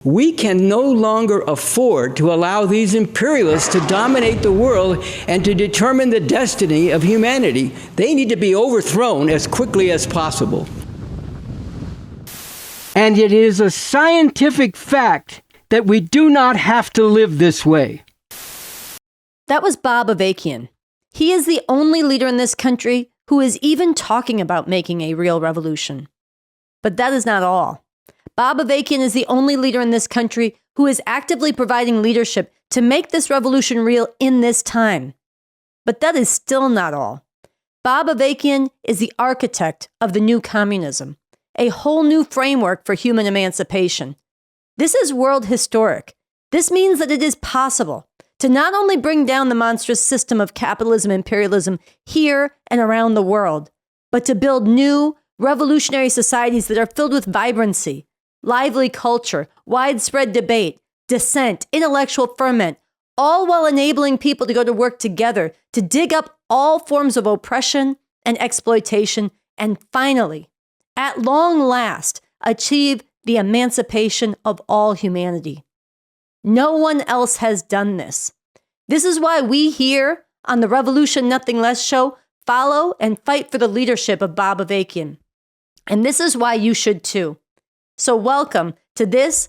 We can no longer afford to allow these imperialists to dominate the world and to determine the destiny of humanity. They need to be overthrown as quickly as possible. And it is a scientific fact that we do not have to live this way. That was Bob Avakian. He is the only leader in this country who is even talking about making a real revolution. But that is not all. Bob Avakian is the only leader in this country who is actively providing leadership to make this revolution real in this time. But that is still not all. Bob Avakian is the architect of the new communism, a whole new framework for human emancipation. This is world historic. This means that it is possible to not only bring down the monstrous system of capitalism and imperialism here and around the world, but to build new, revolutionary societies that are filled with vibrancy, lively culture, widespread debate, dissent, intellectual ferment, all while enabling people to go to work together to dig up all forms of oppression and exploitation, and finally, at long last, achieve the emancipation of all humanity. No one else has done this. This is why we here on the Revolution Nothing Less show follow and fight for the leadership of Bob Avakian. And this is why you should too. So welcome to this,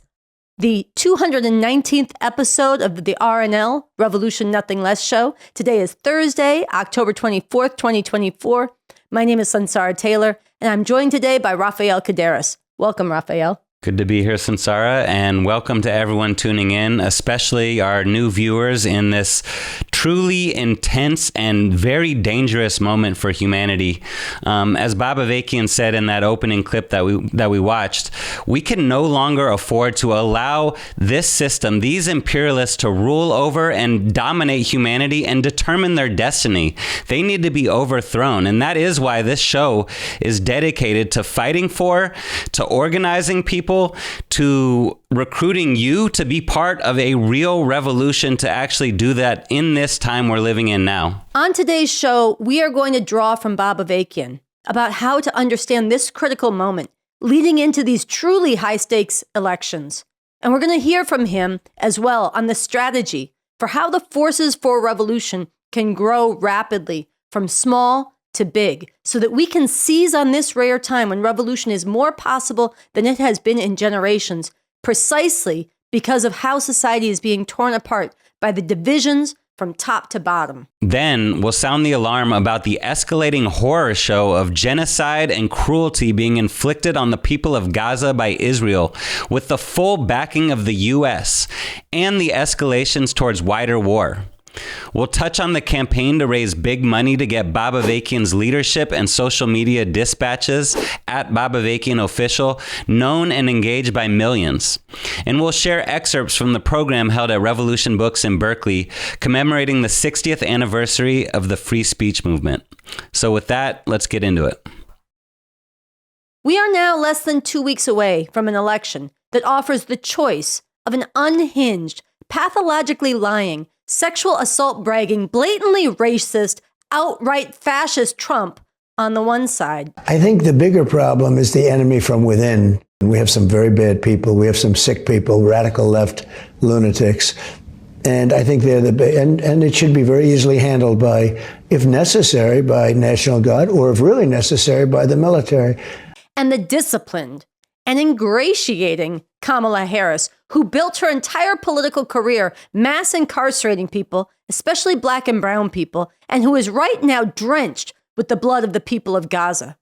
the 219th episode of the RNL, Revolution Nothing Less show. Today is Thursday, October 24th, 2024. My name is Sansara Taylor, and I'm joined today by Rafael Caderas. Welcome, Rafael. Good to be here, Sansara, and welcome to everyone tuning in, especially our new viewers in this truly intense and very dangerous moment for humanity. As Bob Avakian said in that opening clip that we watched, we can no longer afford to allow this system, these imperialists, to rule over and dominate humanity and determine their destiny. They need to be overthrown, and that is why this show is dedicated to fighting for, to organizing people, to recruiting you to be part of a real revolution to actually do that in this time we're living in now. On today's show, we are going to draw from Bob Avakian about how to understand this critical moment leading into these truly high-stakes elections. And we're going to hear from him as well on the strategy for how the forces for revolution can grow rapidly from small to big, so that we can seize on this rare time when revolution is more possible than it has been in generations, precisely because of how society is being torn apart by the divisions from top to bottom. Then we'll sound the alarm about the escalating horror show of genocide and cruelty being inflicted on the people of Gaza by Israel, with the full backing of the U.S., and the escalations towards wider war. We'll touch on the campaign to raise big money to get Bob Avakian's leadership and social media dispatches at Bob Avakian Official known and engaged by millions. And we'll share excerpts from the program held at Revolution Books in Berkeley, commemorating the 60th anniversary of the free speech movement. So with that, let's get into it. We are now less than 2 weeks away from an election that offers the choice of an unhinged, pathologically lying, sexual assault bragging, blatantly racist, outright fascist Trump on the one side. I think the bigger problem is the enemy from within. We have some very bad people. We have some sick people, radical left lunatics. And I think they're and it should be very easily handled by, if necessary, by National Guard, or if really necessary, by the military. And the disciplined and ingratiating Kamala Harris, who built her entire political career mass incarcerating people, especially black and brown people, and who is right now drenched with the blood of the people of Gaza.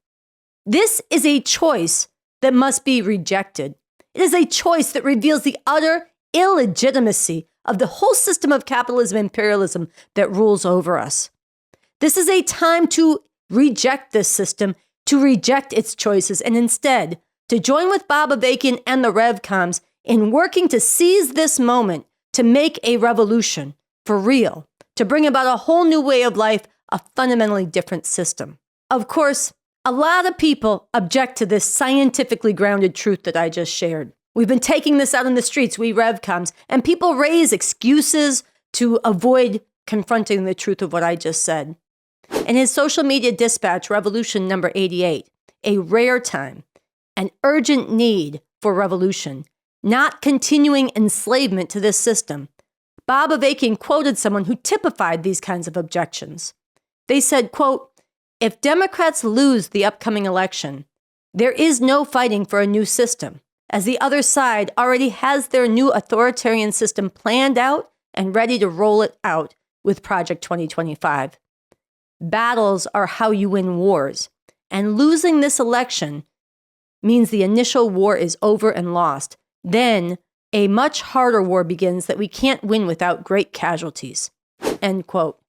This is a choice that must be rejected. It is a choice that reveals the utter illegitimacy of the whole system of capitalism and imperialism that rules over us. This is a time to reject this system, to reject its choices, and instead to join with Bob Avakian and the Revcoms in working to seize this moment to make a revolution for real, to bring about a whole new way of life, a fundamentally different system. Of course, a lot of people object to this scientifically grounded truth that I just shared. We've been taking this out in the streets, we Revcoms, and people raise excuses to avoid confronting the truth of what I just said. In his social media dispatch, Revolution number 88, a rare time, an urgent need for revolution, not continuing enslavement to this system. Bob Avakian quoted someone who typified these kinds of objections. They said, quote, "If Democrats lose the upcoming election, there is no fighting for a new system, as the other side already has their new authoritarian system planned out and ready to roll it out with Project 2025. Battles are how you win wars, and losing this election means the initial war is over and lost. Then a much harder war begins that we can't win without great casualties." End quote.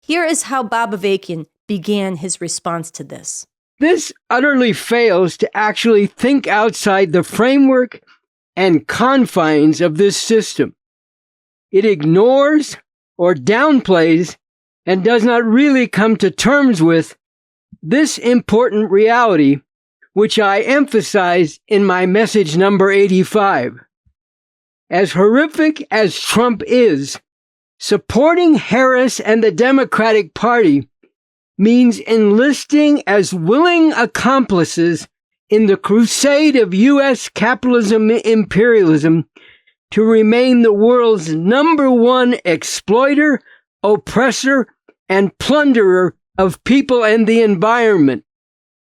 Here is how Bob Avakian began his response to this. This utterly fails to actually think outside the framework and confines of this system. It ignores or downplays and does not really come to terms with this important reality, which I emphasize in my message number 85. As horrific as Trump is, supporting Harris and the Democratic Party means enlisting as willing accomplices in the crusade of U.S. capitalism imperialism to remain the world's number one exploiter, oppressor, and plunderer of people and the environment,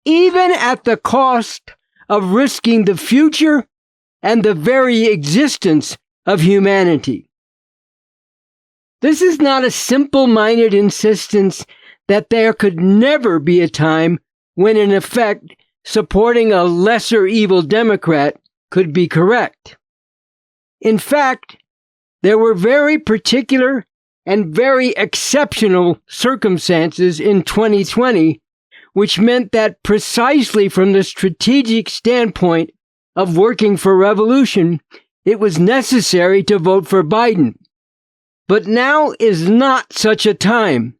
even at the cost of risking the future and the very existence of humanity. This is not a simple-minded insistence that there could never be a time when, in effect, supporting a lesser evil Democrat could be correct. In fact, there were very particular and very exceptional circumstances in 2020, which meant that precisely from the strategic standpoint of working for revolution, it was necessary to vote for Biden. But now is not such a time,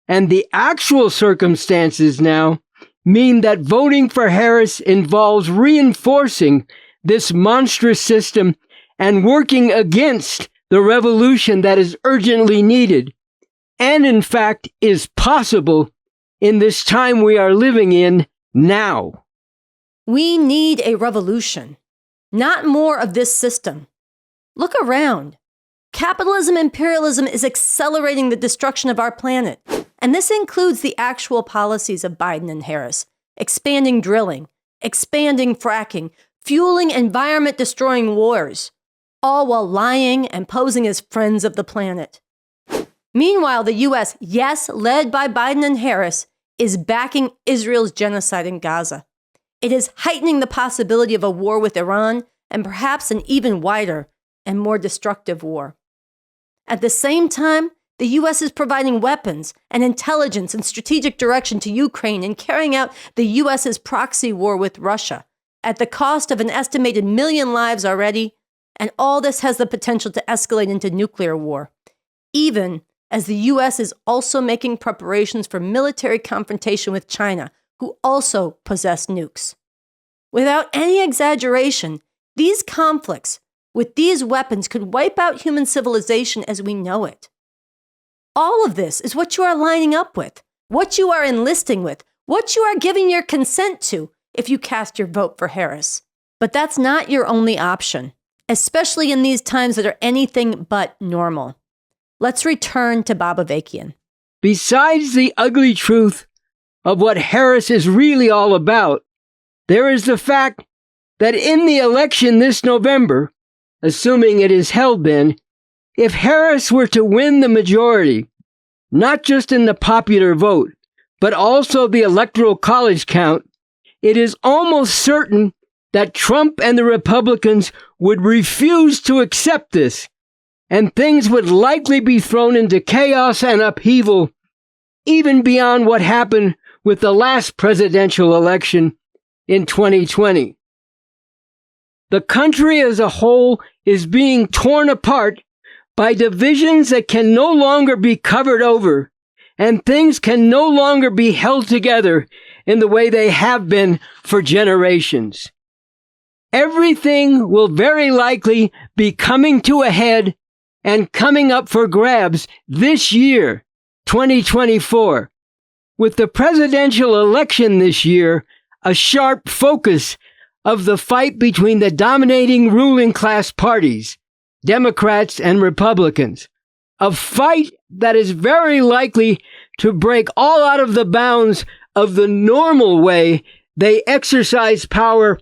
and the actual circumstances now mean that voting for Harris involves reinforcing this monstrous system and working against the revolution that is urgently needed, and in fact is possible in this time we are living in now. We need a revolution, not more of this system. Look around. Capitalism, imperialism is accelerating the destruction of our planet. And this includes the actual policies of Biden and Harris, expanding drilling, expanding fracking, fueling environment-destroying wars, all while lying and posing as friends of the planet. Meanwhile, the U.S., yes, led by Biden and Harris, is backing Israel's genocide in Gaza. It is heightening the possibility of a war with Iran and perhaps an even wider and more destructive war. At the same time, the U.S. is providing weapons and intelligence and strategic direction to Ukraine and carrying out the U.S.'s proxy war with Russia at the cost of an estimated 1 million lives already, and all this has the potential to escalate into nuclear war, even as the U.S. is also making preparations for military confrontation with China, who also possess nukes. Without any exaggeration, these conflicts with these weapons could wipe out human civilization as we know it. All of this is what you are lining up with, what you are enlisting with, what you are giving your consent to if you cast your vote for Harris. But that's not your only option, especially in these times that are anything but normal. Let's return to Bob Avakian. Besides the ugly truth of what Harris is really all about, there is the fact that in the election this November, assuming it is held then, if Harris were to win the majority, not just in the popular vote, but also the Electoral College count, it is almost certain that Trump and the Republicans would refuse to accept this, and things would likely be thrown into chaos and upheaval, even beyond what happened with the last presidential election in 2020. The country as a whole is being torn apart by divisions that can no longer be covered over, and things can no longer be held together in the way they have been for generations. Everything will very likely be coming to a head and coming up for grabs this year, 2024. With the presidential election this year, a sharp focus of the fight between the dominating ruling class parties, Democrats and Republicans. A fight that is very likely to break all out of the bounds of the normal way they exercise power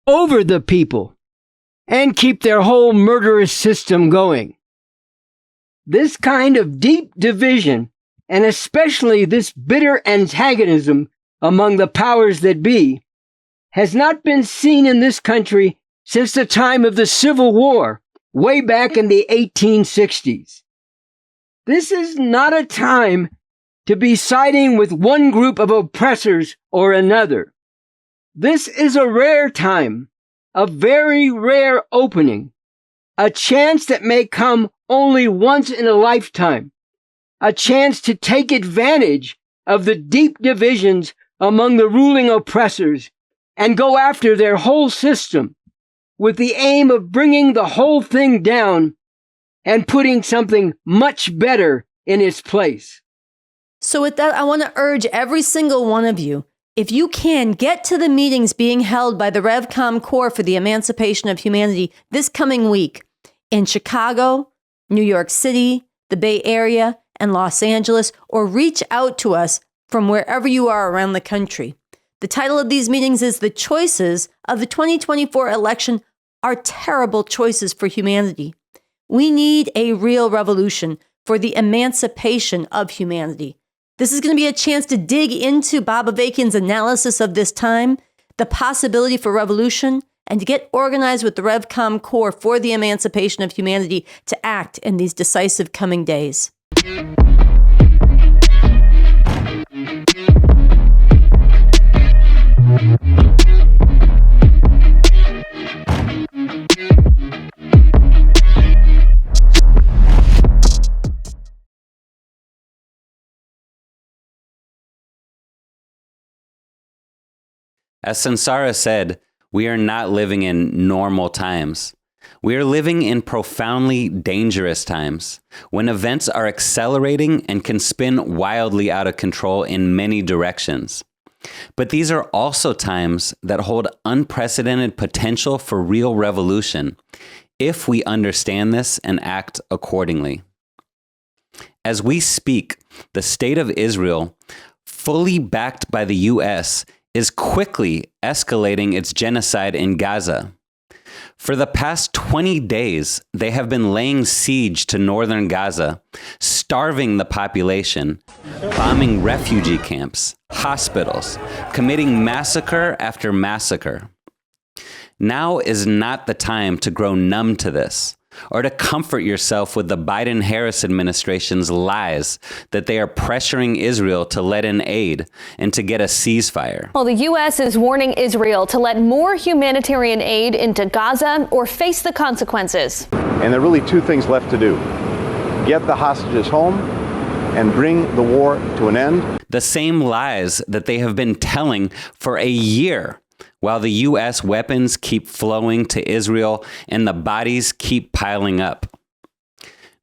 over the people and keep their whole murderous system going. This kind of deep division, and especially this bitter antagonism among the powers that be, has not been seen in this country since the time of the Civil War, way back in the 1860s. This is not a time to be siding with one group of oppressors or another. This is a rare time, a very rare opening, a chance that may come only once in a lifetime, a chance to take advantage of the deep divisions among the ruling oppressors and go after their whole system with the aim of bringing the whole thing down and putting something much better in its place. So with that, I want to urge every single one of you, if you can, get to the meetings being held by the Revcom Corps for the Emancipation of Humanity this coming week in Chicago, New York City, the Bay Area, and Los Angeles, or reach out to us from wherever you are around the country. The title of these meetings is "The Choices of the 2024 Election Are Terrible Choices for Humanity." We need a real revolution for the emancipation of humanity. This is going to be a chance to dig into Bob Avakian's analysis of this time, the possibility for revolution, and to get organized with the Revcom Corps for the emancipation of humanity to act in these decisive coming days. As Sansara said, we are not living in normal times. We are living in profoundly dangerous times, when events are accelerating and can spin wildly out of control in many directions. But these are also times that hold unprecedented potential for real revolution, if we understand this and act accordingly. As we speak, the state of Israel, fully backed by the U.S., is quickly escalating its genocide in Gaza. For the past 20 days, they have been laying siege to northern Gaza, starving the population, bombing refugee camps, hospitals, committing massacre after massacre. Now is not the time to grow numb to this, or to comfort yourself with the Biden-Harris administration's lies that they are pressuring Israel to let in aid and to get a ceasefire. Well, the U.S. is warning Israel to let more humanitarian aid into Gaza or face the consequences. And there are really two things left to do: get the hostages home and bring the war to an end. The same lies that they have been telling for a year, while the U.S. weapons keep flowing to Israel and the bodies keep piling up.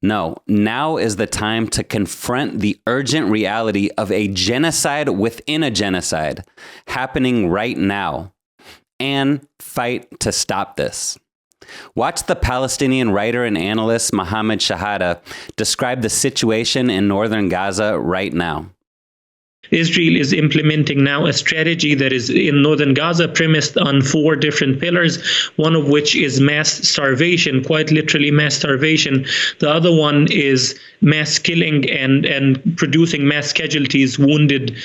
No, now is the time to confront the urgent reality of a genocide within a genocide happening right now, and fight to stop this. Watch the Palestinian writer and analyst Mohammed Shahada describe the situation in northern Gaza right now. Israel is implementing now a strategy that is in northern Gaza premised on 4 different pillars, one of which is mass starvation, quite literally mass starvation. The other one is mass killing and producing mass casualties, wounded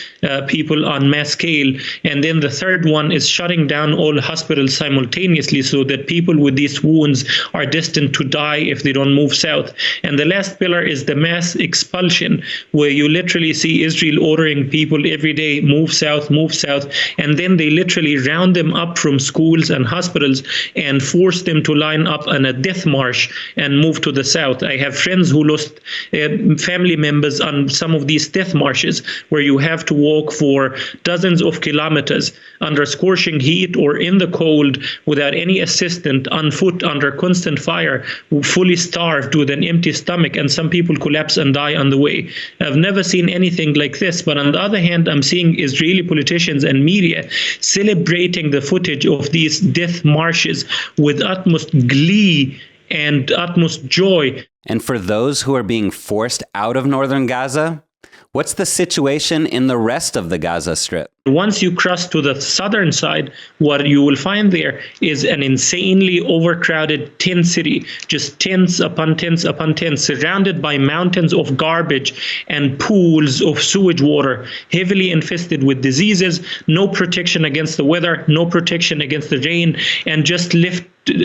people on mass scale. And then the third one is shutting down all hospitals simultaneously so that people with these wounds are destined to die if they don't move south. And the last pillar is the mass expulsion, where you literally see Israel ordering people every day, move south, and then they literally round them up from schools and hospitals and force them to line up on a death march and move to the south. I have friends who lost family members on some of these death marches, where you have to walk for dozens of kilometers under scorching heat or in the cold without any assistance, on foot under constant fire, fully starved with an empty stomach, and some people collapse and die on the way. I've never seen anything like this, but on on the other hand, I'm seeing Israeli politicians and media celebrating the footage of these death marches with utmost glee and utmost joy. And for those who are being forced out of northern Gaza, what's the situation in the rest of the Gaza Strip? Once you cross to the southern side, what you will find there is an insanely overcrowded tent city, just tents upon tents upon tents, surrounded by mountains of garbage and pools of sewage water, heavily infested with diseases, no protection against the weather, no protection against the rain, and just left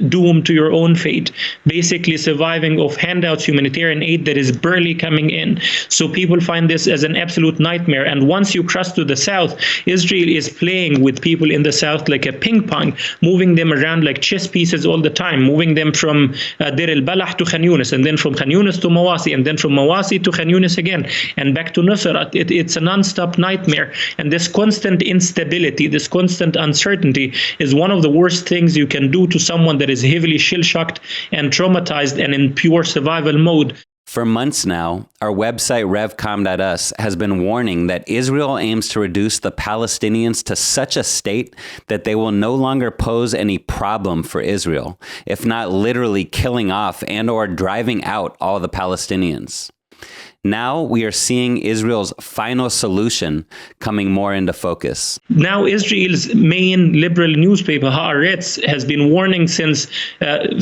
doomed to your own fate, basically surviving off handouts, humanitarian aid that is barely coming in. So people find this as an absolute nightmare. And once you cross to the south, Israel is playing with people in the south like a ping pong, moving them around like chess pieces all the time, moving them from Deir el-Balah to Khan Yunis, and then from Khan Yunis to Mawasi, and then from Mawasi to Khan Yunis again, and back to Nusrat. It's a non-stop nightmare. And this constant instability, this constant uncertainty is one of the worst things you can do to someone that is heavily shell-shocked and traumatized and in pure survival mode. For months now, our website revcom.us has been warning that Israel aims to reduce the Palestinians to such a state that they will no longer pose any problem for Israel, if not literally killing off and or driving out all the Palestinians. Now we are seeing Israel's final solution coming more into focus. Now Israel's main liberal newspaper, Haaretz, has been warning since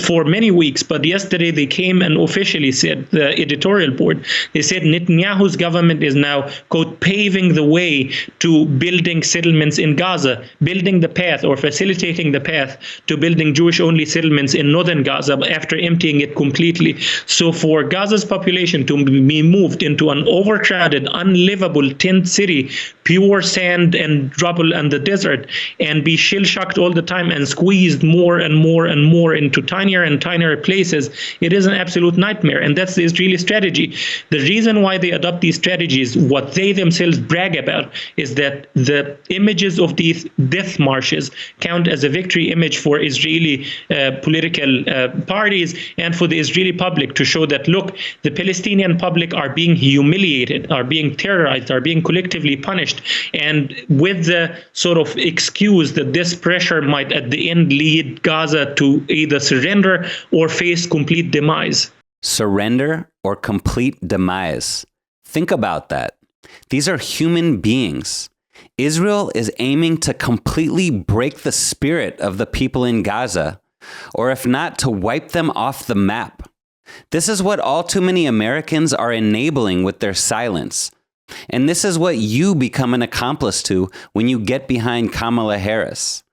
for many weeks, but yesterday they came and officially said, the editorial board, they said Netanyahu's government is now, quote, paving the way to building settlements in Gaza, building the path or facilitating the path to building Jewish-only settlements in northern Gaza after emptying it completely. So for Gaza's population to be moved into an overcrowded, unlivable tent city, pure sand and rubble and the desert, and be shell-shocked all the time and squeezed more and more and more into tinier and tinier places, it is an absolute nightmare. And that's the Israeli strategy. The reason why they adopt these strategies, what they themselves brag about, is that the images of these death marches count as a victory image for Israeli political parties and for the Israeli public, to show that, look, the Palestinian public are being humiliated, are being terrorized, are being collectively punished, and with the sort of excuse that this pressure might at the end lead Gaza to either surrender or face complete demise. Surrender or complete demise. Think about that. These are human beings. Israel is aiming to completely break the spirit of the people in Gaza, or if not, to wipe them off the map. This is what all too many Americans are enabling with their silence. And this is what you become an accomplice to when you get behind Kamala Harris.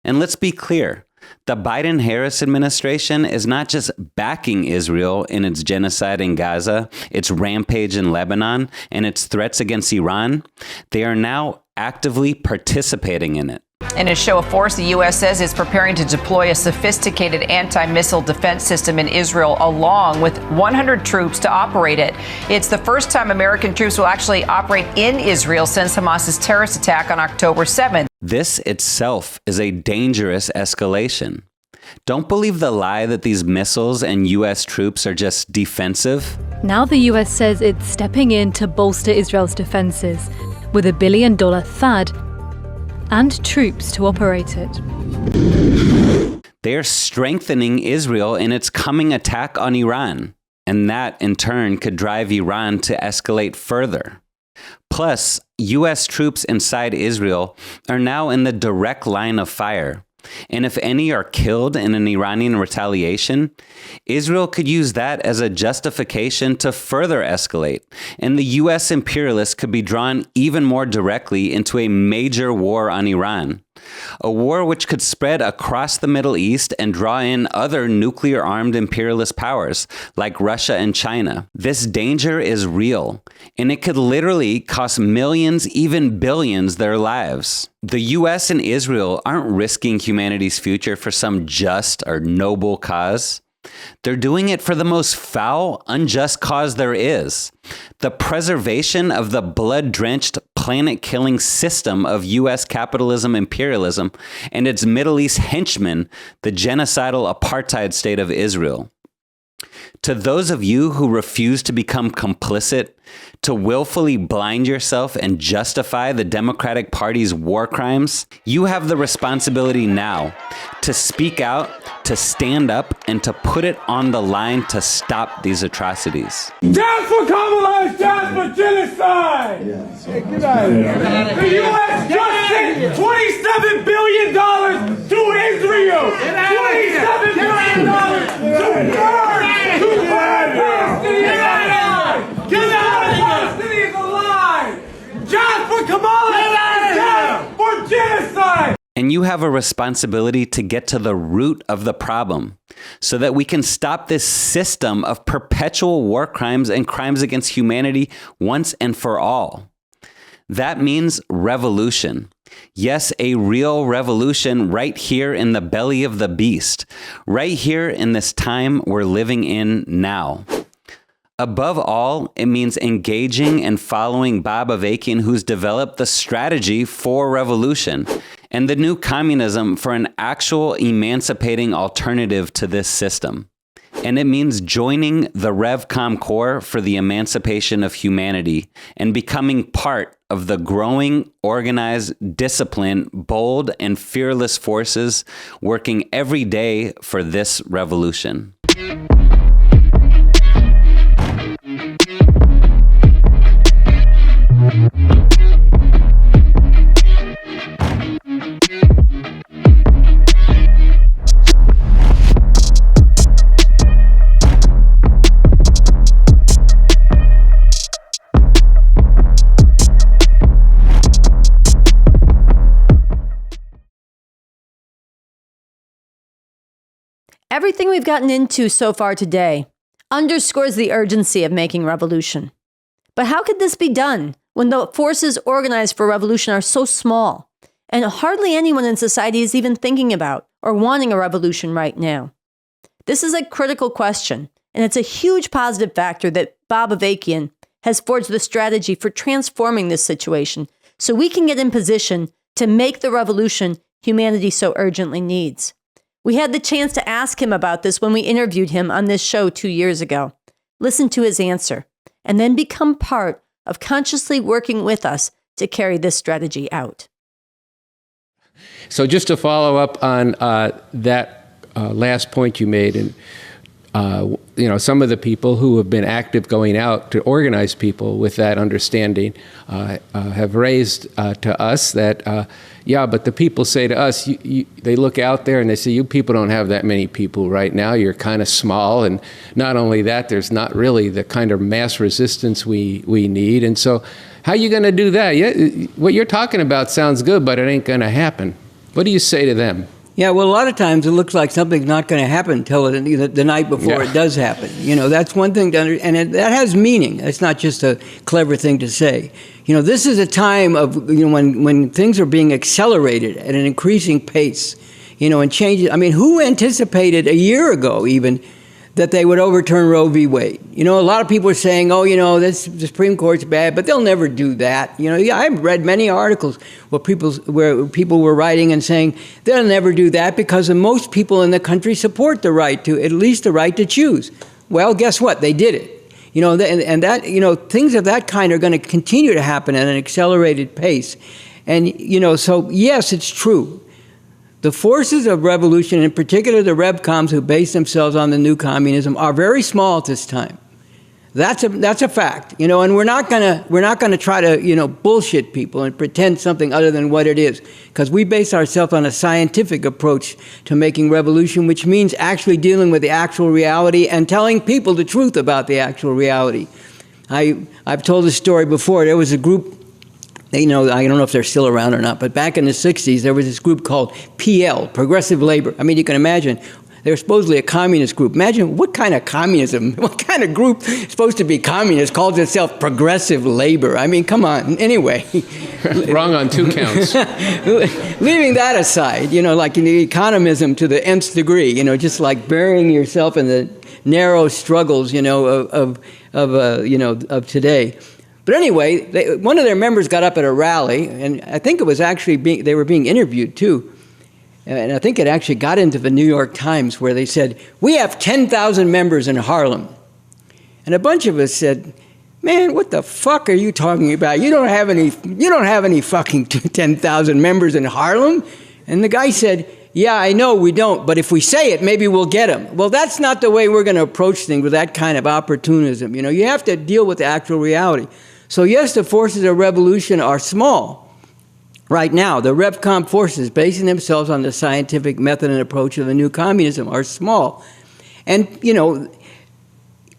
And let's be clear, the Biden-Harris administration is not just backing Israel in its genocide in Gaza, its rampage in Lebanon, and its threats against Iran. They are now actively participating in it. In a show of force, the U.S. says it's preparing to deploy a sophisticated anti-missile defense system in Israel, along with 100 troops to operate it. It's the first time American troops will actually operate in Israel since Hamas's terrorist attack on October 7th. This itself is a dangerous escalation. Don't believe the lie that these missiles and U.S. troops are just defensive. Now the U.S. says it's stepping in to bolster Israel's defenses with $1 billion THAAD and troops to operate it. They are strengthening Israel in its coming attack on Iran, and that in turn could drive Iran to escalate further. Plus, U.S. troops inside Israel are now in the direct line of fire. And if any are killed in an Iranian retaliation, Israel could use that as a justification to further escalate, and the U.S. imperialists could be drawn even more directly into a major war on Iran. A war which could spread across the Middle East and draw in other nuclear-armed imperialist powers like Russia and China. This danger is real, and it could literally cost millions, even billions, their lives. The U.S. and Israel aren't risking humanity's future for some just or noble cause. They're doing it for the most foul, unjust cause there is: the preservation of the blood-drenched, planet-killing system of U.S. capitalism imperialism and its Middle East henchmen, the genocidal apartheid state of Israel. To those of you who refuse to become complicit, to willfully blind yourself and justify the Democratic Party's war crimes, you have the responsibility now to speak out, to stand up, and to put it on the line to stop these atrocities. Death for compromise, death for genocide! Hey, get out of here. The U.S. just sent $27 billion to Israel! $27 billion to Palestinians! Get out of here! Palestinians alive! Death for compromise, death for genocide! And you have a responsibility to get to the root of the problem so that we can stop this system of perpetual war crimes and crimes against humanity once and for all. That means revolution. Yes, a real revolution right here in the belly of the beast, right here in this time we're living in now. Above all, it means engaging and following Bob Avakian, who's developed the strategy for revolution and the new communism for an actual emancipating alternative to this system. And it means joining the Revcom Corps for the emancipation of humanity and becoming part of the growing, organized, disciplined, bold, and fearless forces working every day for this revolution. Everything we've gotten into so far today underscores the urgency of making revolution. But how could this be done when the forces organized for revolution are so small and hardly anyone in society is even thinking about or wanting a revolution right now? This is a critical question, and it's a huge positive factor that Bob Avakian has forged the strategy for transforming this situation so we can get in position to make the revolution humanity so urgently needs. We had the chance to ask him about this when we interviewed him on this show 2 years ago. Listen to his answer, and then become part of consciously working with us to carry this strategy out. So just to follow up on that last point you made, and some of the people who have been active going out to organize people with that understanding have raised to us that, but the people say to us, they look out there and they say, you people don't have that many people right now. You're kind of small. And not only that, there's not really the kind of mass resistance we need. And so how are you going to do that? What you're talking about sounds good, but it ain't going to happen. What do you say to them? Yeah, well, a lot of times it looks like something's not going to happen until the night before it does happen. That's one thing to that has meaning. It's not just a clever thing to say. This is a time of, when things are being accelerated at an increasing pace, and changes. I mean, who anticipated a year ago even that they would overturn Roe v. Wade? A lot of people are saying, the Supreme Court's bad, but they'll never do that. I've read many articles where people were writing and saying they'll never do that because most people in the country support the right to, at least the right to choose. Well, guess what? They did it. Things of that kind are going to continue to happen at an accelerated pace. And, so yes, it's true. The forces of revolution, in particular the Revcoms who base themselves on the new communism, are very small at this time. That's a fact, and we're not gonna try to bullshit people and pretend something other than what it is, because we base ourselves on a scientific approach to making revolution, which means actually dealing with the actual reality and telling people the truth about the actual reality. I've told this story before. There was a group. I don't know if they're still around or not, but back in the 60s, there was this group called PL, Progressive Labor. I mean, you can imagine, they were supposedly a communist group. Imagine what kind of communism, what kind of group supposed to be communist calls itself Progressive Labor? I mean, come on. Anyway. Wrong on 2 counts. Leaving that aside, like in the economism to the nth degree, just like burying yourself in the narrow struggles, of today. But anyway, one of their members got up at a rally, and I think it was actually they were being interviewed too. and I think it actually got into the New York Times, where they said, we have 10,000 members in Harlem. And a bunch of us said, man, what the fuck are you talking about? You don't have any fucking 10,000 members in Harlem. And the guy said, yeah, I know we don't, but if we say it, maybe we'll get them. Well, that's not the way we're going to approach things with that kind of opportunism. You know, you have to deal with the actual reality. So yes, the forces of revolution are small. Right now, the Revcom forces, basing themselves on the scientific method and approach of the new communism, are small. And, you know,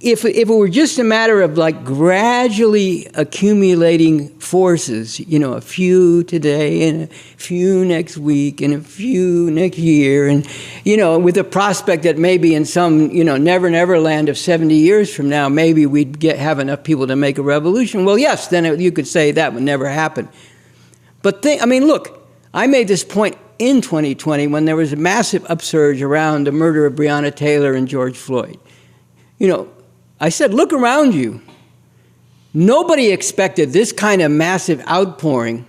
if it were just a matter of like gradually accumulating forces, you know, a few today and a few next week and a few next year, and, you know, with the prospect that maybe in some, you know, never land of 70 years from now, maybe we'd have enough people to make a revolution. Well, yes, then you could say that would never happen. But I mean, look, I made this point in 2020 when there was a massive upsurge around the murder of Breonna Taylor and George Floyd. You know, I said, look around you. Nobody expected this kind of massive outpouring.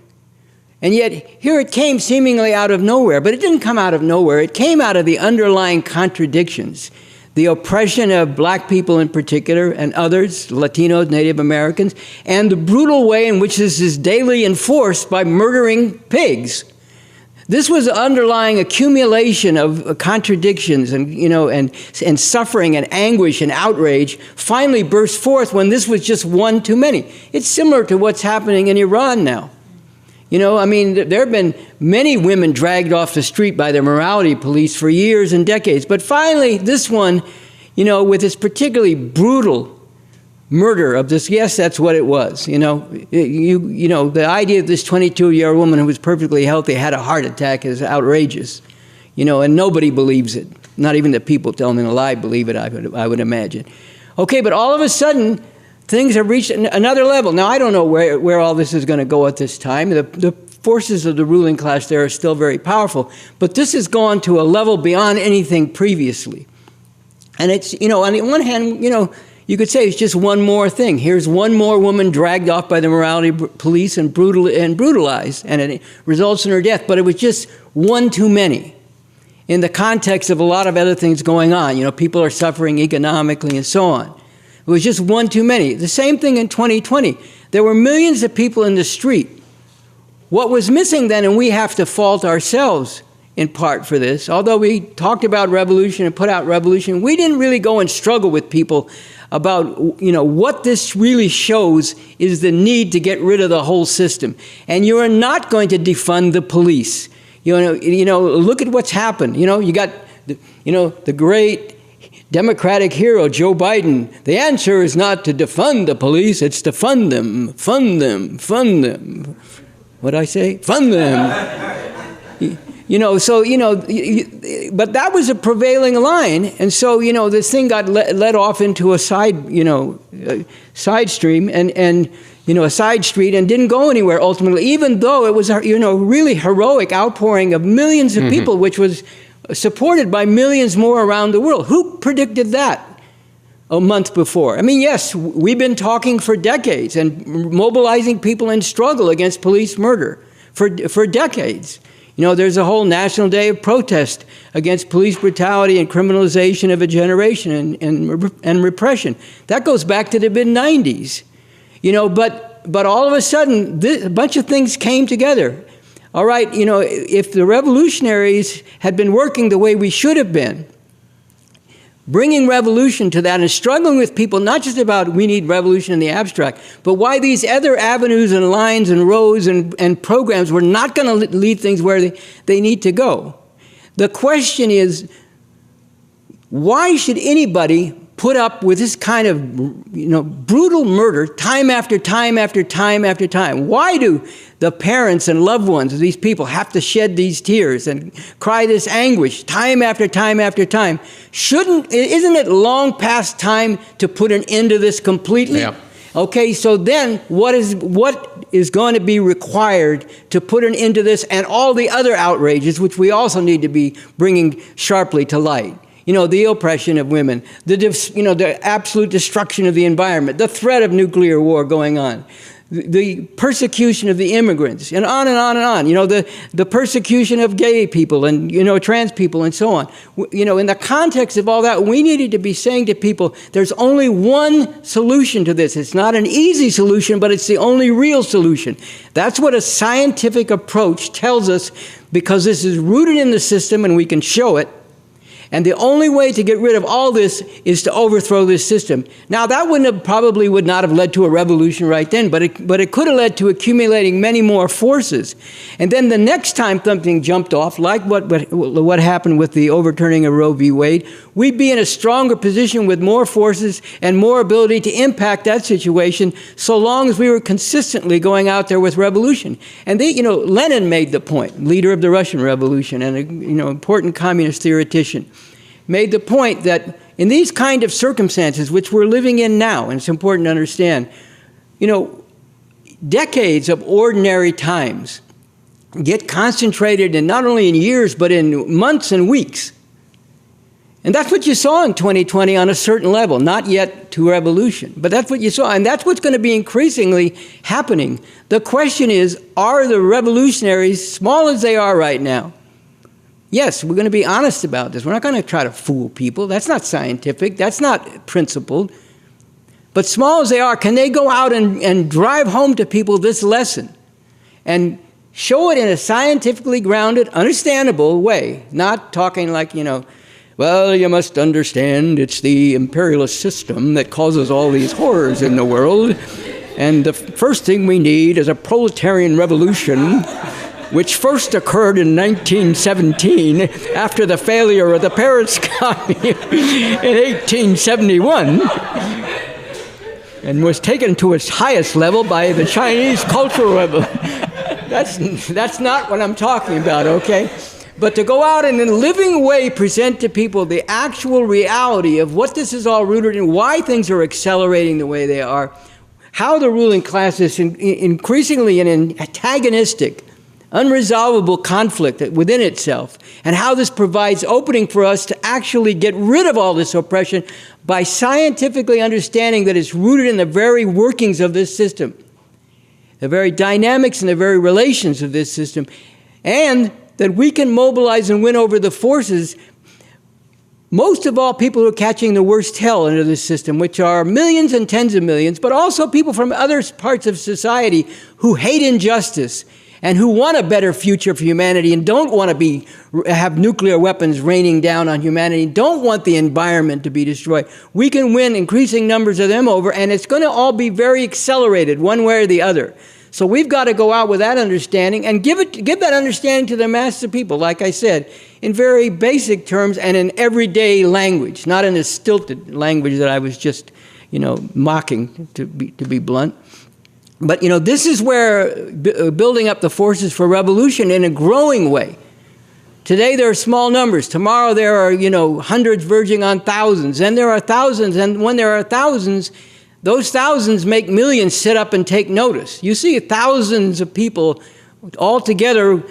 And yet, here it came seemingly out of nowhere. But it didn't come out of nowhere. It came out of the underlying contradictions. The oppression of black people in particular, and others, Latinos, Native Americans, and the brutal way in which this is daily enforced by murdering pigs. This was an underlying accumulation of contradictions and, you know, and suffering and anguish and outrage finally burst forth when this was just one too many. It's similar to what's happening in Iran now. You know, I mean, there have been many women dragged off the street by the morality police for years and decades. But finally, this one, you know, with this particularly brutal murder of this, yes, that's what it was. You know, you know, the idea of this 22-year-old woman who was perfectly healthy had a heart attack is outrageous. You know, and nobody believes it. Not even the people telling a lie believe it, I would imagine. Okay, but all of a sudden, things have reached another level. Now, I don't know where all this is going to go at this time. The forces of the ruling class there are still very powerful. But this has gone to a level beyond anything previously. And it's, you know, on the one hand, you know, you could say it's just one more thing. Here's one more woman dragged off by the morality police and brutalized, and it results in her death. But it was just one too many in the context of a lot of other things going on. You know, people are suffering economically and so on. It was just one too many. The same thing in 2020. There were millions of people in the street. What was missing then, and we have to fault ourselves in part for this, although we talked about revolution and put out revolution, we didn't really go and struggle with people about, you know, what this really shows is the need to get rid of the whole system. And you are not going to defund the police. You know, look at what's happened. You know, you got, the great Democratic hero, Joe Biden. The answer is not to defund the police, it's to fund them, fund them, fund them. What'd I say? Fund them. You know, so, you know, but that was a prevailing line. And so, you know, this thing got led off into a side stream and, you know, a side street and didn't go anywhere ultimately, even though it was, you know, really heroic outpouring of millions of people, which was supported by millions more around the world. Who predicted that a month before? I mean, yes, we've been talking for decades and mobilizing people in struggle against police murder for decades. You know, there's a whole national day of protest against police brutality and criminalization of a generation and repression. That goes back to the mid-90s. You know, but all of a sudden, a bunch of things came together. All right, you know, if the revolutionaries had been working the way we should have been, bringing revolution to that and struggling with people, not just about we need revolution in the abstract, but why these other avenues and lines and roads and programs were not going to lead things where they need to go. The question is, why should anybody put up with this kind of, you know, brutal murder time after time after time after time? Why do the parents and loved ones of these people have to shed these tears and cry this anguish time after time after time? Isn't it long past time to put an end to this completely? Yeah. Okay, so then what is going to be required to put an end to this and all the other outrages, which we also need to be bringing sharply to light? the oppression of women, the absolute destruction of the environment, the threat of nuclear war going on, the persecution of the immigrants, and on and on and on. The persecution of gay people and, trans people and so on. In the context of all that, we needed to be saying to people, there's only one solution to this. It's not an easy solution, but it's the only real solution. That's what a scientific approach tells us, because this is rooted in the system and we can show it. And the only way to get rid of all this is to overthrow this system. Now, that probably would not have led to a revolution right then, but it could have led to accumulating many more forces. And then the next time something jumped off, like what happened with the overturning of Roe v. Wade, we'd be in a stronger position with more forces and more ability to impact that situation, so long as we were consistently going out there with revolution. And Lenin made the point, leader of the Russian Revolution and important communist theoretician, made the point that in these kind of circumstances, which we're living in now, and it's important to understand, decades of ordinary times get concentrated in not only in years, but in months and weeks. And that's what you saw in 2020 on a certain level, not yet to revolution, but that's what you saw. And that's what's going to be increasingly happening. The question is, are the revolutionaries, small as they are right now? Yes, we're going to be honest about this. We're not going to try to fool people. That's not scientific. That's not principled. But small as they are, can they go out and drive home to people this lesson and show it in a scientifically grounded, understandable way, not talking like, well, you must understand it's the imperialist system that causes all these horrors in the world. And the first thing we need is a proletarian revolution, which first occurred in 1917 after the failure of the Paris Commune in 1871, and was taken to its highest level by the Chinese Cultural Revolution. That's not what I'm talking about, okay? But to go out and in a living way present to people the actual reality of what this is all rooted in, why things are accelerating the way they are, how the ruling class is increasingly an antagonistic, unresolvable conflict within itself, and how this provides opening for us to actually get rid of all this oppression by scientifically understanding that it's rooted in the very workings of this system, the very dynamics and the very relations of this system, and that we can mobilize and win over the forces, most of all people who are catching the worst hell under this system, which are millions and tens of millions, but also people from other parts of society who hate injustice and who want a better future for humanity and don't want to have nuclear weapons raining down on humanity, don't want the environment to be destroyed. We can win increasing numbers of them over, and it's going to all be very accelerated one way or the other. So we've got to go out with that understanding and give that understanding to the masses of people, like I said, in very basic terms and in everyday language, not in a stilted language that I was just, mocking, to be blunt. But, this is where building up the forces for revolution in a growing way. Today there are small numbers. Tomorrow there are, hundreds verging on thousands. And there are thousands. And when there are thousands, those thousands make millions sit up and take notice. You see thousands of people all together,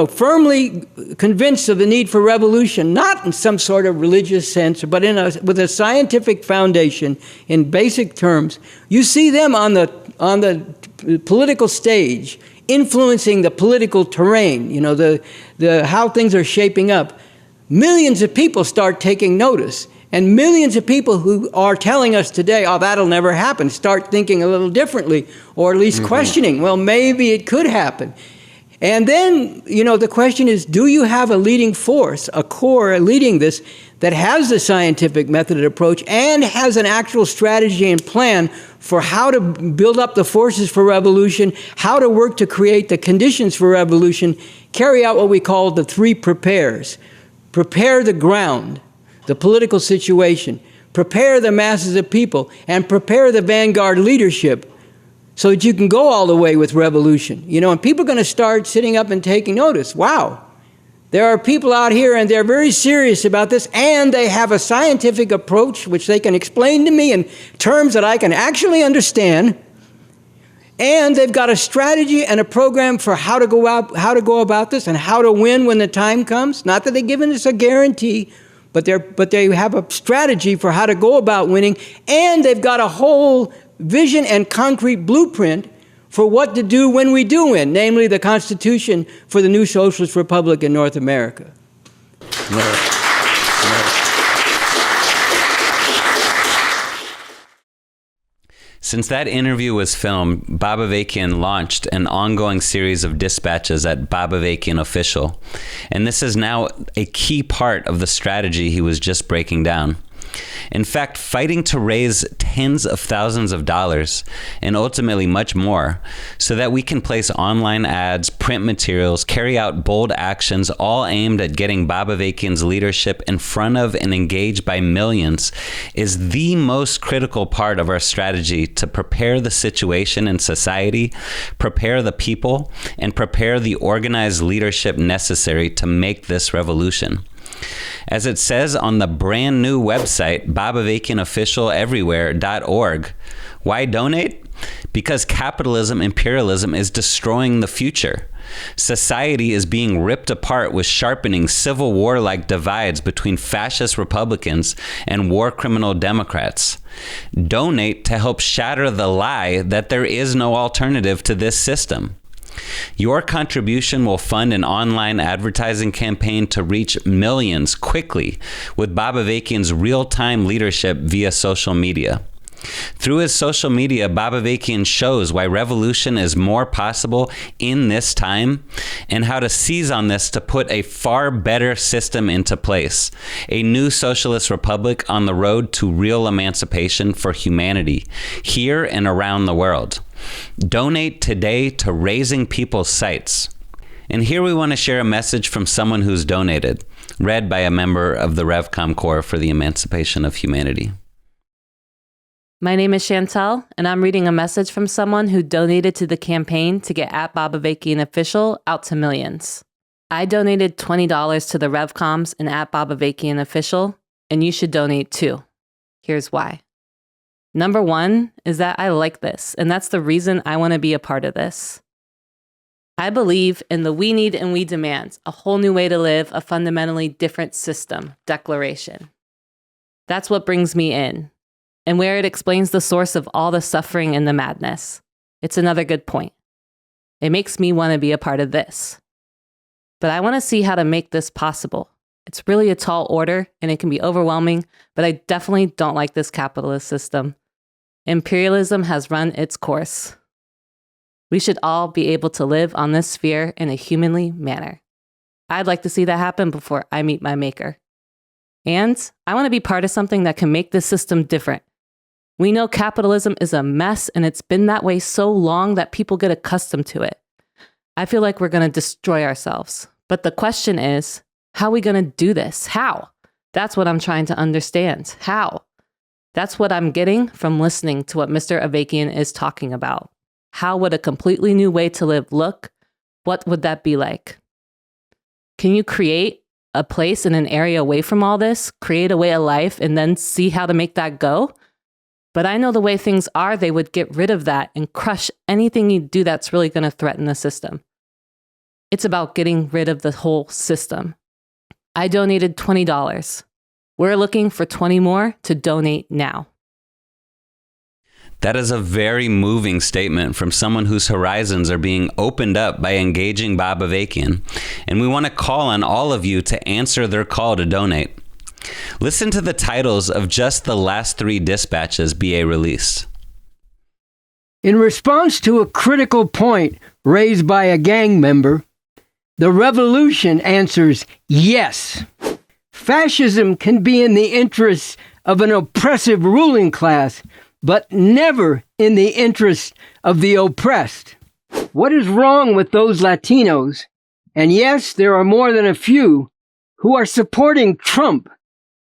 firmly convinced of the need for revolution, not in some sort of religious sense, but with a scientific foundation in basic terms. You see them on the political stage, influencing the political terrain, how things are shaping up. Millions of people start taking notice. And millions of people who are telling us today, oh, that'll never happen, start thinking a little differently, or at least questioning, well, maybe it could happen. And then, the question is, do you have a leading force, a core leading this, that has the scientific method approach and has an actual strategy and plan for how to build up the forces for revolution, how to work to create the conditions for revolution, carry out what we call the three prepares. Prepare the ground, the political situation, prepare the masses of people, and prepare the vanguard leadership so that you can go all the way with revolution. And people are going to start sitting up and taking notice. Wow, there are people out here and they're very serious about this, and they have a scientific approach which they can explain to me in terms that I can actually understand. And they've got a strategy and a program for how to go about this and how to win when the time comes. Not that they've given us a guarantee, but they have a strategy for how to go about winning, and they've got a whole vision and concrete blueprint for what to do when we do win, namely the Constitution for the new socialist republic in North America. Since that interview was filmed, Bob Avakian launched an ongoing series of dispatches at Bob Avakian Official, and this is now a key part of the strategy he was just breaking down. In fact, fighting to raise tens of thousands of dollars and ultimately much more so that we can place online ads, print materials, carry out bold actions, all aimed at getting Bob Avakian's leadership in front of and engaged by millions is the most critical part of our strategy to prepare the situation in society, prepare the people, and prepare the organized leadership necessary to make this revolution. As it says on the brand new website, bobavakianofficialeverywhere.org. Why donate? Because capitalism, imperialism is destroying the future. Society is being ripped apart with sharpening civil war-like divides between fascist Republicans and war criminal Democrats. Donate to help shatter the lie that there is no alternative to this system. Your contribution will fund an online advertising campaign to reach millions quickly with Bob Avakian's real-time leadership via social media. Through his social media, Bob Avakian shows why revolution is more possible in this time and how to seize on this to put a far better system into place, a new socialist republic on the road to real emancipation for humanity here and around the world. Donate today to Raising People's Sights. And here we want to share a message from someone who's donated, read by a member of the Revcom Corps for the Emancipation of Humanity. My name is Chantel, and I'm reading a message from someone who donated to the campaign to get at Bob Avakian Official out to millions. I donated $20 to the Revcoms and at Bob Avakian Official, and you should donate too. Here's why. Number one is that I like this, and that's the reason I want to be a part of this. I believe in the we need and we demand, a whole new way to live, a fundamentally different system declaration. That's what brings me in, and where it explains the source of all the suffering and the madness. It's another good point. It makes me want to be a part of this. But I want to see how to make this possible. It's really a tall order, and it can be overwhelming, but I definitely don't like this capitalist system. Imperialism has run its course. We should all be able to live on this sphere in a humanly manner. I'd like to see that happen before I meet my maker. And I want to be part of something that can make this system different. We know capitalism is a mess, and it's been that way so long that people get accustomed to it. I feel like we're going to destroy ourselves. But the question is, how are we going to do this? How? That's what I'm trying to understand. How? That's what I'm getting from listening to what Mr. Avakian is talking about. How would a completely new way to live look? What would that be like? Can you create a place in an area away from all this, create a way of life, and then see how to make that go? But I know the way things are, they would get rid of that and crush anything you do that's really going to threaten the system. It's about getting rid of the whole system. I donated $20. We're looking for 20 more to donate now. That is a very moving statement from someone whose horizons are being opened up by engaging Bob Avakian, and we want to call on all of you to answer their call to donate. Listen to the titles of just the last 3 dispatches BA released. In response to a critical point raised by a gang member, the revolution answers yes. Fascism can be in the interests of an oppressive ruling class, but never in the interest of the oppressed. What is wrong with those Latinos, and yes, there are more than a few, who are supporting Trump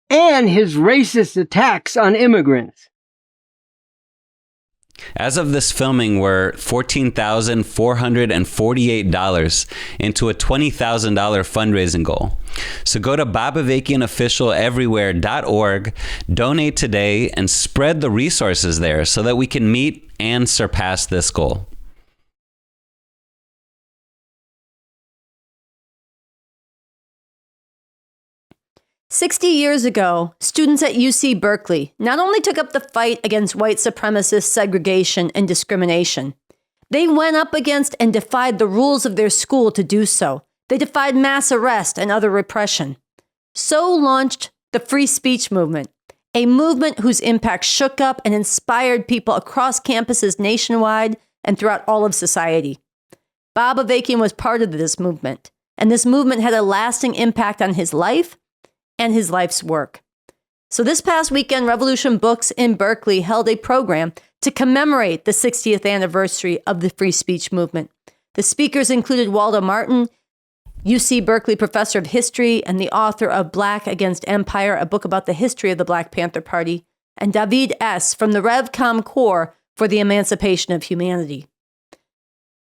and his racist attacks on immigrants? As of this filming, we're $14,448 into a $20,000 fundraising goal. So go to bobavakianofficialeverywhere.org, donate today, and spread the resources there so that we can meet and surpass this goal. 60 years ago, students at UC Berkeley not only took up the fight against white supremacist segregation and discrimination, they went up against and defied the rules of their school to do so. They defied mass arrest and other repression. So launched the free speech movement, a movement whose impact shook up and inspired people across campuses nationwide and throughout all of society. Bob Avakian was part of this movement, and this movement had a lasting impact on his life and his life's work. So this past weekend, Revolution Books in Berkeley held a program to commemorate the 60th anniversary of the free speech movement. The speakers included Waldo Martin, UC Berkeley professor of history and the author of Black Against Empire, a book about the history of the Black Panther Party, and David S. from the Revcom Corps for the Emancipation of Humanity.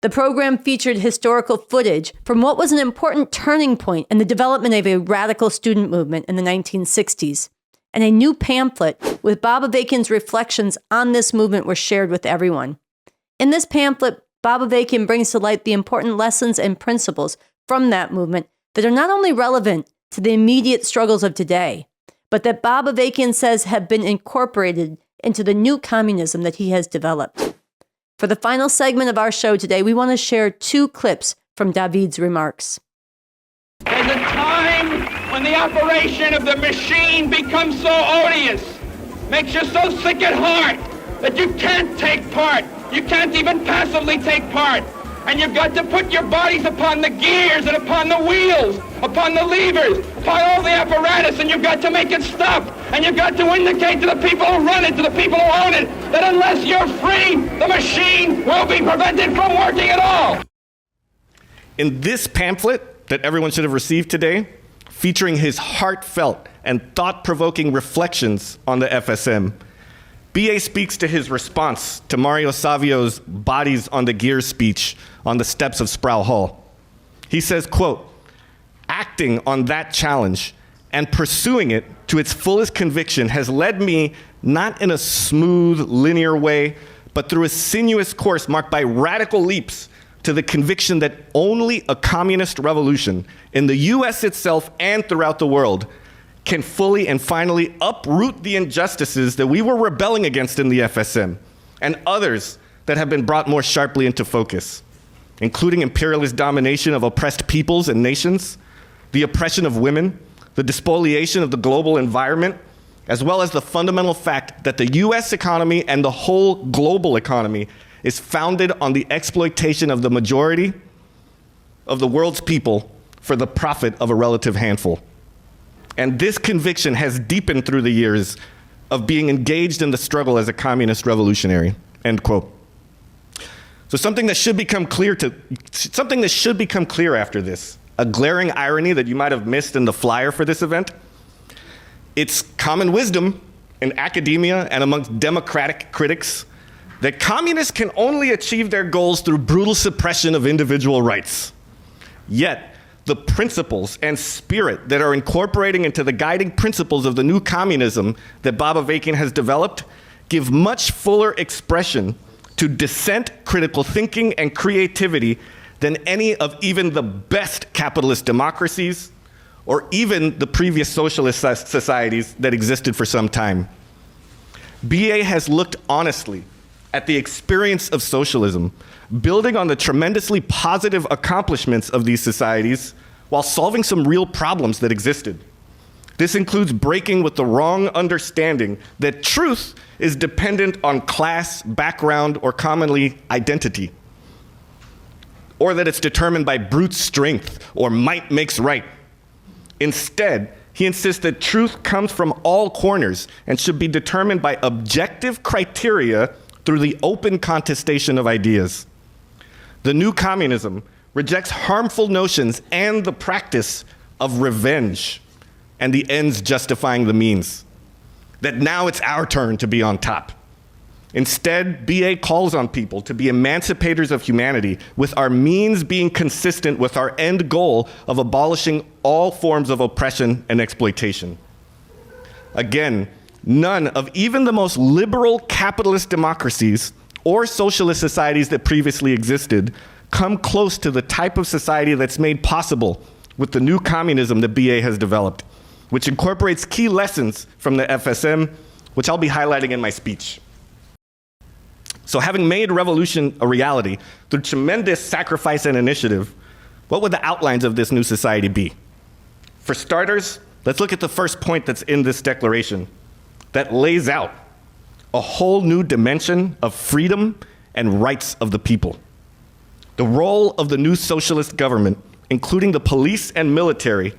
The program featured historical footage from what was an important turning point in the development of a radical student movement in the 1960s, and a new pamphlet with Bob Avakian's reflections on this movement were shared with everyone. In this pamphlet, Bob Avakian brings to light the important lessons and principles from that movement that are not only relevant to the immediate struggles of today, but that Bob Avakian says have been incorporated into the new communism that he has developed. For the final segment of our show today, we want to share 2 clips from David's remarks. There's a time when the operation of the machine becomes so odious, makes you so sick at heart that you can't take part. You can't even passively take part. And you've got to put your bodies upon the gears and upon the wheels, upon the levers, upon all the apparatus, and you've got to make it stop. And you've got to indicate to the people who run it, to the people who own it, that unless you're free, the machine will be prevented from working at all. In this pamphlet that everyone should have received today, featuring his heartfelt and thought-provoking reflections on the FSM, B.A. speaks to his response to Mario Savio's bodies on the gears speech on the steps of Sproul Hall. He says, quote, "Acting on that challenge and pursuing it to its fullest conviction has led me not in a smooth, linear way, but through a sinuous course marked by radical leaps to the conviction that only a communist revolution in the US itself and throughout the world can fully and finally uproot the injustices that we were rebelling against in the FSM and others that have been brought more sharply into focus, including imperialist domination of oppressed peoples and nations, the oppression of women, the despoliation of the global environment, as well as the fundamental fact that the US economy and the whole global economy is founded on the exploitation of the majority of the world's people for the profit of a relative handful. And this conviction has deepened through the years of being engaged in the struggle as a communist revolutionary," end quote. So something that should become clear after this, a glaring irony that you might have missed in the flyer for this event. It's common wisdom in academia and amongst democratic critics that communists can only achieve their goals through brutal suppression of individual rights. Yet, the principles and spirit that are incorporating into the guiding principles of the new communism that Bob Avakian has developed give much fuller expression to dissent, critical thinking, and creativity than any of even the best capitalist democracies or even the previous socialist societies that existed for some time. BA has looked honestly at the experience of socialism, building on the tremendously positive accomplishments of these societies while solving some real problems that existed. This includes breaking with the wrong understanding that truth is dependent on class, background, or commonly identity, or that it's determined by brute strength or might makes right. Instead, he insists that truth comes from all corners and should be determined by objective criteria through the open contestation of ideas. The new communism rejects harmful notions and the practice of revenge and the ends justifying the means, that now it's our turn to be on top. Instead, BA calls on people to be emancipators of humanity, with our means being consistent with our end goal of abolishing all forms of oppression and exploitation. Again, none of even the most liberal capitalist democracies or socialist societies that previously existed come close to the type of society that's made possible with the new communism that BA has developed. which incorporates key lessons from the FSM, which I'll be highlighting in my speech. So having made revolution a reality through tremendous sacrifice and initiative, what would the outlines of this new society be? For starters, let's look at the first point that's in this declaration that lays out a whole new dimension of freedom and rights of the people. The role of the new socialist government, including the police and military,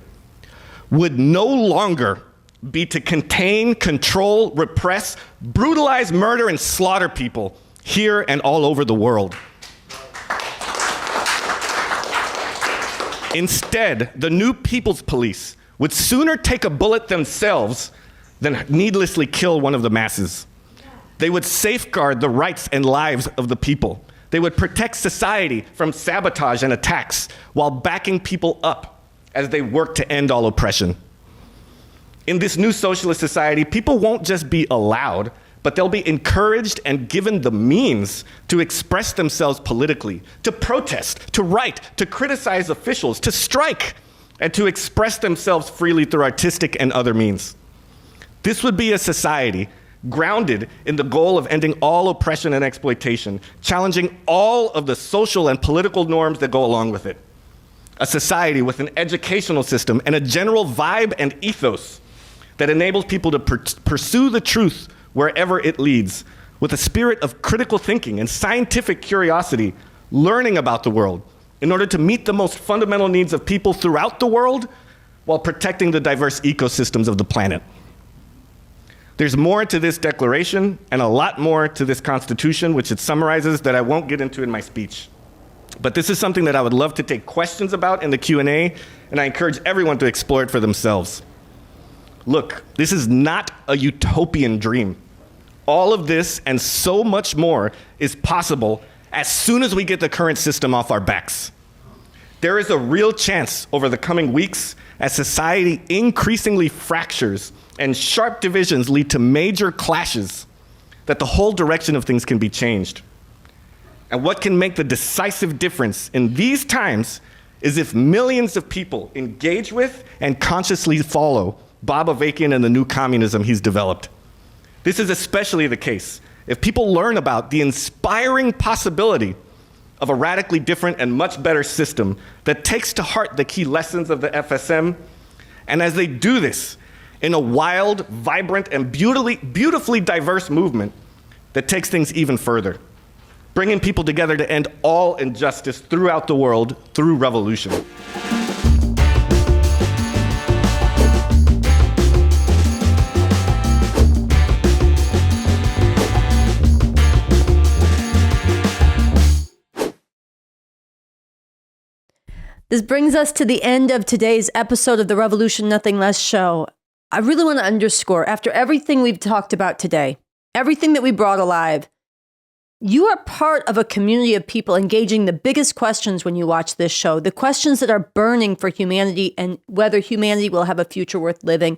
would no longer be to contain, control, repress, brutalize, murder, and slaughter people here and all over the world. Instead, the new People's Police would sooner take a bullet themselves than needlessly kill one of the masses. They would safeguard the rights and lives of the people. They would protect society from sabotage and attacks while backing people up as they work to end all oppression. In this new socialist society, people won't just be allowed, but they'll be encouraged and given the means to express themselves politically, to protest, to write, to criticize officials, to strike, and to express themselves freely through artistic and other means. This would be a society grounded in the goal of ending all oppression and exploitation, challenging all of the social and political norms that go along with it. A society with an educational system and a general vibe and ethos that enables people to pursue the truth wherever it leads, with a spirit of critical thinking and scientific curiosity, learning about the world in order to meet the most fundamental needs of people throughout the world while protecting the diverse ecosystems of the planet. There's more to this declaration and a lot more to this Constitution, which it summarizes, that I won't get into in my speech. But this is something that I would love to take questions about in the Q&A, and I encourage everyone to explore it for themselves. Look, this is not a utopian dream. All of this and so much more is possible as soon as we get the current system off our backs. There is a real chance over the coming weeks, as society increasingly fractures and sharp divisions lead to major clashes, that the whole direction of things can be changed. And what can make the decisive difference in these times is if millions of people engage with and consciously follow Bob Avakian and the new communism he's developed. This is especially the case if people learn about the inspiring possibility of a radically different and much better system that takes to heart the key lessons of the FSM, and as they do this in a wild, vibrant, and beautifully diverse movement that takes things even further, bringing people together to end all injustice throughout the world through revolution. This brings us to the end of today's episode of the Revolution Nothing Less show. I really want to underscore, after everything we've talked about today, everything that we brought alive, you are part of a community of people engaging the biggest questions when you watch this show, the questions that are burning for humanity and whether humanity will have a future worth living.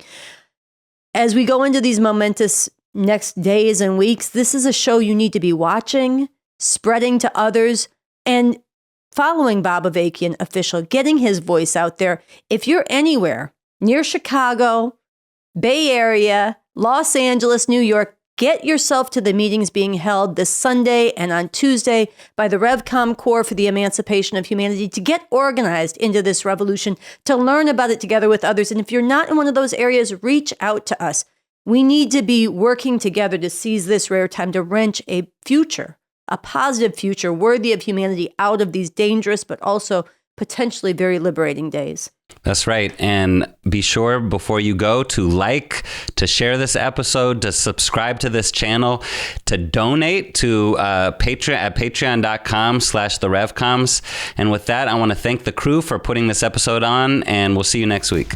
As we go into these momentous next days and weeks, this is a show you need to be watching, spreading to others, and following Bob Avakian official, getting his voice out there. If you're anywhere near Chicago, Bay Area, Los Angeles, New York, get yourself to the meetings being held this Sunday and on Tuesday by the Revcom Corps for the Emancipation of Humanity to get organized into this revolution, to learn about it together with others. And if you're not in one of those areas, reach out to us. We need to be working together to seize this rare time to wrench a future, a positive future worthy of humanity out of these dangerous but also potentially very liberating days. That's right. And be sure before you go to like, to share this episode, to subscribe to this channel, to donate to Patreon at patreon.com/the Revcoms. And with that, I want to thank the crew for putting this episode on, and we'll see you next week.